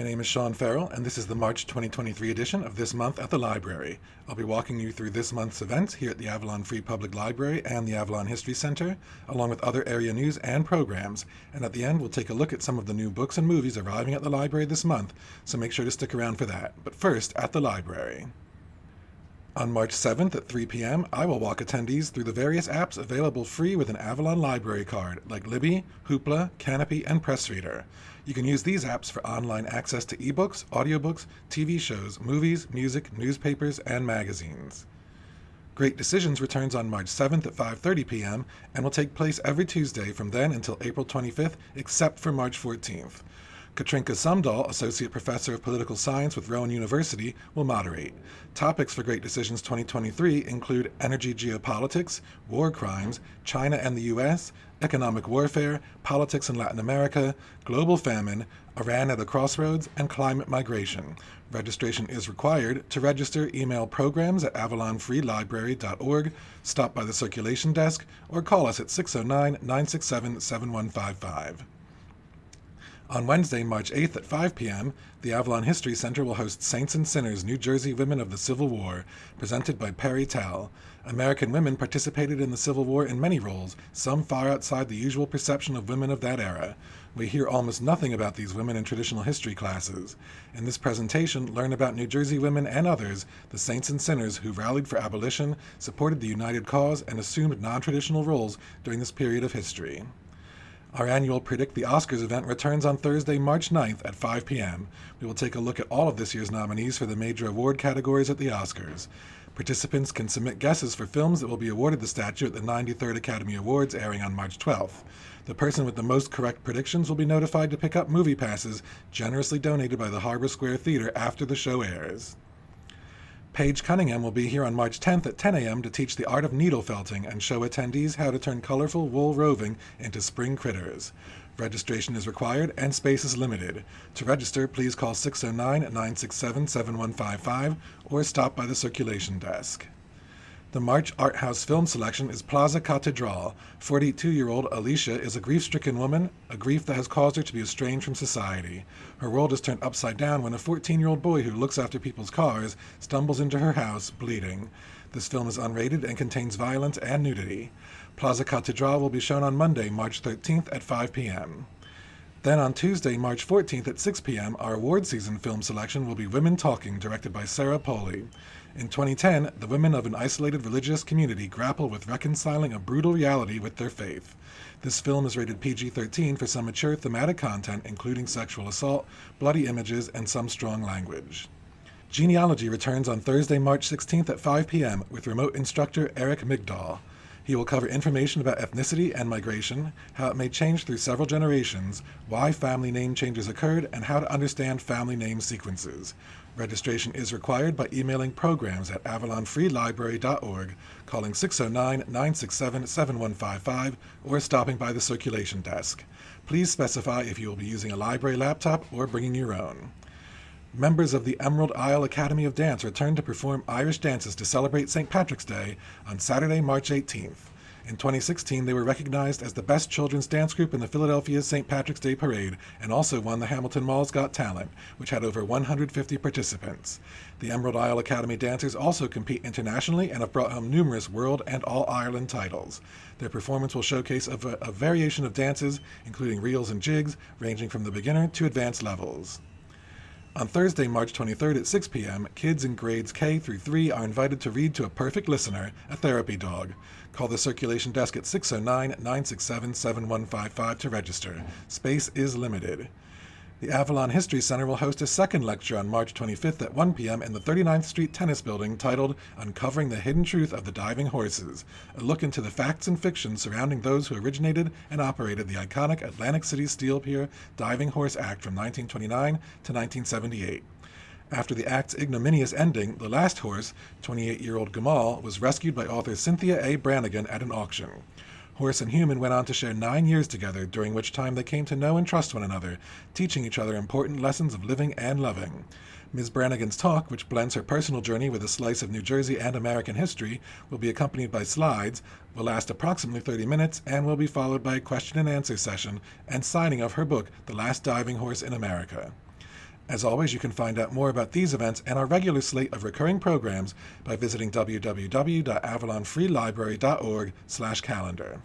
My name is Sean Farrell, and this is the March 2023 edition of This Month at the Library. I'll be walking you through this month's events here at the Avalon Free Public Library and the Avalon History Center, along with other area news and programs. And at the end, we'll take a look at some of the new books and movies arriving at the library this month, so make sure to stick around for that. But first, at the library. On March 7th at 3 p.m., I will walk attendees through the various apps available free with an Avalon library card, like Libby, Hoopla, Canopy, and PressReader. You can use these apps for online access to ebooks, audiobooks, TV shows, movies, music, newspapers, and magazines. Great Decisions returns on March 7th at 5:30 p.m. and will take place every Tuesday from then until April 25th, except for March 14th. Katrinka Sumdahl, Associate Professor of Political Science with Rowan University, will moderate. Topics for Great Decisions 2023 include energy geopolitics, war crimes, China and the U.S., economic warfare, politics in Latin America, global famine, Iran at a crossroads, and climate migration. Registration is required. To register, email programs@avalonfreelibrary.org, stop by the circulation desk, or call us at 609-967-7155. On Wednesday, March 8th at 5 p.m., the Avalon History Center will host Saints and Sinners, New Jersey Women of the Civil War, presented by Perry Tell. American women participated in the Civil War in many roles, some far outside the usual perception of women of that era. We hear almost nothing about these women in traditional history classes. In this presentation, learn about New Jersey women and others, the saints and sinners who rallied for abolition, supported the united cause, and assumed non-traditional roles during this period of history. Our annual Predict the Oscars event returns on Thursday, March 9th at 5 p.m. We will take a look at all of this year's nominees for the major award categories at the Oscars. Participants can submit guesses for films that will be awarded the statue at the 93rd Academy Awards airing on March 12th. The person with the most correct predictions will be notified to pick up movie passes generously donated by the Harbor Square Theater after the show airs. Paige Cunningham will be here on March 10th at 10 a.m. to teach the art of needle felting and show attendees how to turn colorful wool roving into spring critters. Registration is required and space is limited. To register, please call 609-967-7155 or stop by the circulation desk. The March Art House film selection is Plaza Catedral. 42-year-old Alicia is a grief-stricken woman, a grief that has caused her to be estranged from society. Her world is turned upside down when a 14-year-old boy who looks after people's cars stumbles into her house, bleeding. This film is unrated and contains violence and nudity. Plaza Catedral will be shown on Monday, March 13th at 5 p.m. Then on Tuesday, March 14th at 6 p.m., our award season film selection will be Women Talking, directed by Sarah Polley. In 2010, the women of an isolated religious community grapple with reconciling a brutal reality with their faith. This film is rated PG-13 for some mature thematic content, including sexual assault, bloody images, and some strong language. Genealogy returns on Thursday, March 16th at 5 p.m. with remote instructor Eric Migdal. He will cover information about ethnicity and migration, how it may change through several generations, why family name changes occurred, and how to understand family name sequences. Registration is required by emailing programs@avalonfreelibrary.org, calling 609-967-7155, or stopping by the circulation desk. Please specify if you will be using a library laptop or bringing your own. Members of the Emerald Isle Academy of Dance return to perform Irish dances to celebrate St. Patrick's Day on Saturday, March 18th. In 2016, they were recognized as the best children's dance group in the Philadelphia St. Patrick's Day Parade and also won the Hamilton Mall's Got Talent, which had over 150 participants. The Emerald Isle Academy dancers also compete internationally and have brought home numerous World and All-Ireland titles. Their performance will showcase a variation of dances, including reels and jigs, ranging from the beginner to advanced levels. On Thursday, March 23rd at 6 p.m., kids in grades K through 3 are invited to read to a perfect listener, a therapy dog. Call the circulation desk at 609-967-7155 to register. Space is limited. The Avalon History Center will host a second lecture on March 25th at 1 p.m. in the 39th Street Tennis Building titled Uncovering the Hidden Truth of the Diving Horses, a look into the facts and fiction surrounding those who originated and operated the iconic Atlantic City Steel Pier Diving Horse Act from 1929 to 1978. After the act's ignominious ending, the last horse, 28-year-old Gamal, was rescued by author Cynthia A. Brannigan at an auction. Horse and human went on to share 9 years together, during which time they came to know and trust one another, teaching each other important lessons of living and loving. Ms. Brannigan's talk, which blends her personal journey with a slice of New Jersey and American history, will be accompanied by slides, will last approximately 30 minutes, and will be followed by a question and answer session and signing of her book, The Last Diving Horse in America. As always, you can find out more about these events and our regular slate of recurring programs by visiting www.avalonfreelibrary.org/calendar.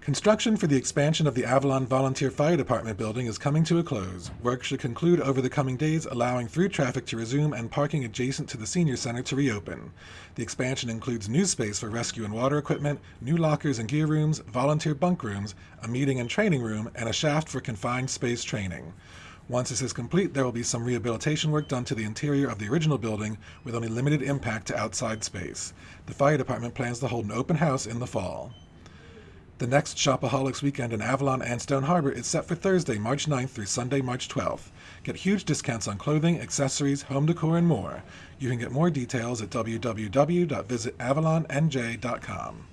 Construction for the expansion of the Avalon Volunteer Fire Department building is coming to a close. Work should conclude over the coming days, allowing through traffic to resume and parking adjacent to the Senior Center to reopen. The expansion includes new space for rescue and water equipment, new lockers and gear rooms, volunteer bunk rooms, a meeting and training room, and a shaft for confined space training. Once this is complete, there will be some rehabilitation work done to the interior of the original building with only limited impact to outside space. The fire department plans to hold an open house in the fall. The next Shopaholics weekend in Avalon and Stone Harbor is set for Thursday, March 9th through Sunday, March 12th. Get huge discounts on clothing, accessories, home decor, and more. You can get more details at www.visitavalonnj.com.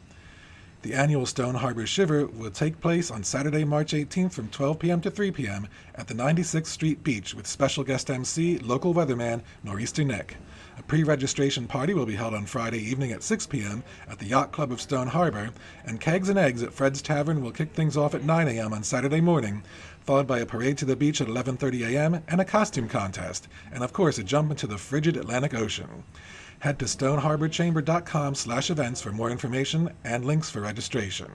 The annual Stone Harbor Shiver will take place on Saturday, March 18th from 12 p.m. to 3 p.m. at the 96th Street Beach with special guest MC, local weatherman Nor'easter Nick. A pre-registration party will be held on Friday evening at 6 p.m. at the Yacht Club of Stone Harbor, and Kegs and Eggs at Fred's Tavern will kick things off at 9 a.m. on Saturday morning, followed by a parade to the beach at 11:30 a.m. and a costume contest, and of course a jump into the frigid Atlantic Ocean. Head to stoneharborchamber.com/events for more information and links for registration.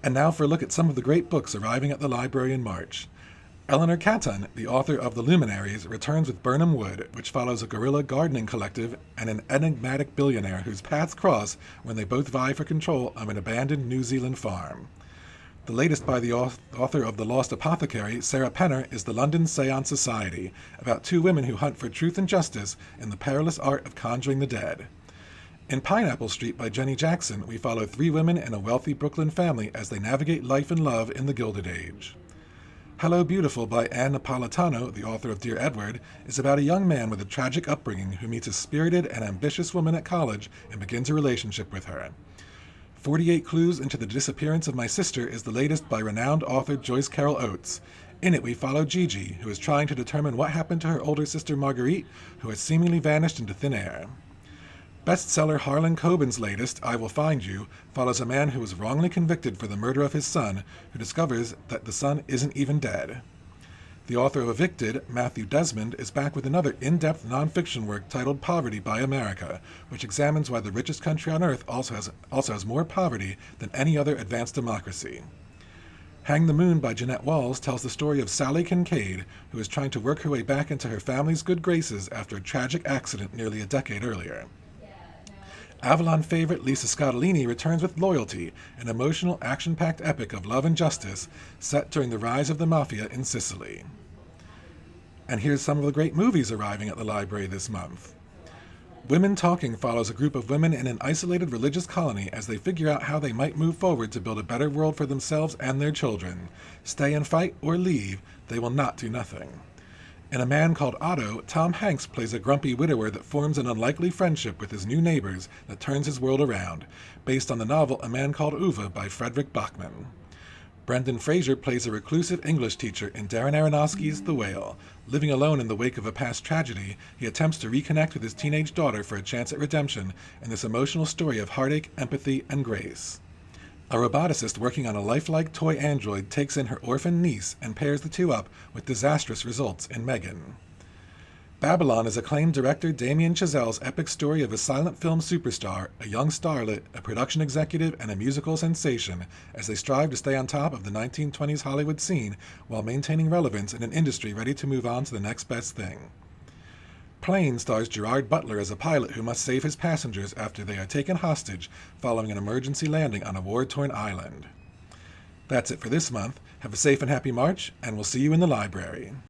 And now for a look at some of the great books arriving at the library in March. Eleanor Catton, the author of The Luminaries, returns with Burnham Wood, which follows a guerrilla gardening collective and an enigmatic billionaire whose paths cross when they both vie for control of an abandoned New Zealand farm. The latest by the author of The Lost Apothecary, Sarah Penner, is The London Seance Society, about two women who hunt for truth and justice in the perilous art of conjuring the dead. In Pineapple Street by Jenny Jackson, we follow three women in a wealthy Brooklyn family as they navigate life and love in the Gilded Age. Hello Beautiful by Anne Napolitano, the author of Dear Edward, is about a young man with a tragic upbringing who meets a spirited and ambitious woman at college and begins a relationship with her. 48 Clues into the Disappearance of My Sister is the latest by renowned author Joyce Carol Oates. In it, we follow Gigi, who is trying to determine what happened to her older sister Marguerite, who has seemingly vanished into thin air. Bestseller Harlan Coben's latest, I Will Find You, follows a man who was wrongly convicted for the murder of his son, who discovers that the son isn't even dead. The author of Evicted, Matthew Desmond, is back with another in-depth nonfiction work titled Poverty by America, which examines why the richest country on earth also has more poverty than any other advanced democracy. Hang the Moon by Jeanette Walls tells the story of Sally Kincaid, who is trying to work her way back into her family's good graces after a tragic accident nearly a decade earlier. Avalon favorite Lisa Scottolini returns with Loyalty, an emotional, action-packed epic of love and justice set during the rise of the mafia in Sicily. And here's some of the great movies arriving at the library this month. Women Talking follows a group of women in an isolated religious colony as they figure out how they might move forward to build a better world for themselves and their children. Stay and fight or leave, they will not do nothing. In A Man Called Otto, Tom Hanks plays a grumpy widower that forms an unlikely friendship with his new neighbors that turns his world around, based on the novel A Man Called Uwe by Frederick Bachman. Brendan Fraser plays a reclusive English teacher in Darren Aronofsky's The Whale. Living alone in the wake of a past tragedy, he attempts to reconnect with his teenage daughter for a chance at redemption in this emotional story of heartache, empathy, and grace. A roboticist working on a lifelike toy android takes in her orphan niece and pairs the two up with disastrous results in Megan. Babylon is acclaimed director Damien Chazelle's epic story of a silent film superstar, a young starlet, a production executive, and a musical sensation as they strive to stay on top of the 1920s Hollywood scene while maintaining relevance in an industry ready to move on to the next best thing. Plane stars Gerard Butler as a pilot who must save his passengers after they are taken hostage following an emergency landing on a war-torn island. That's it for this month. Have a safe and happy March, and we'll see you in the library.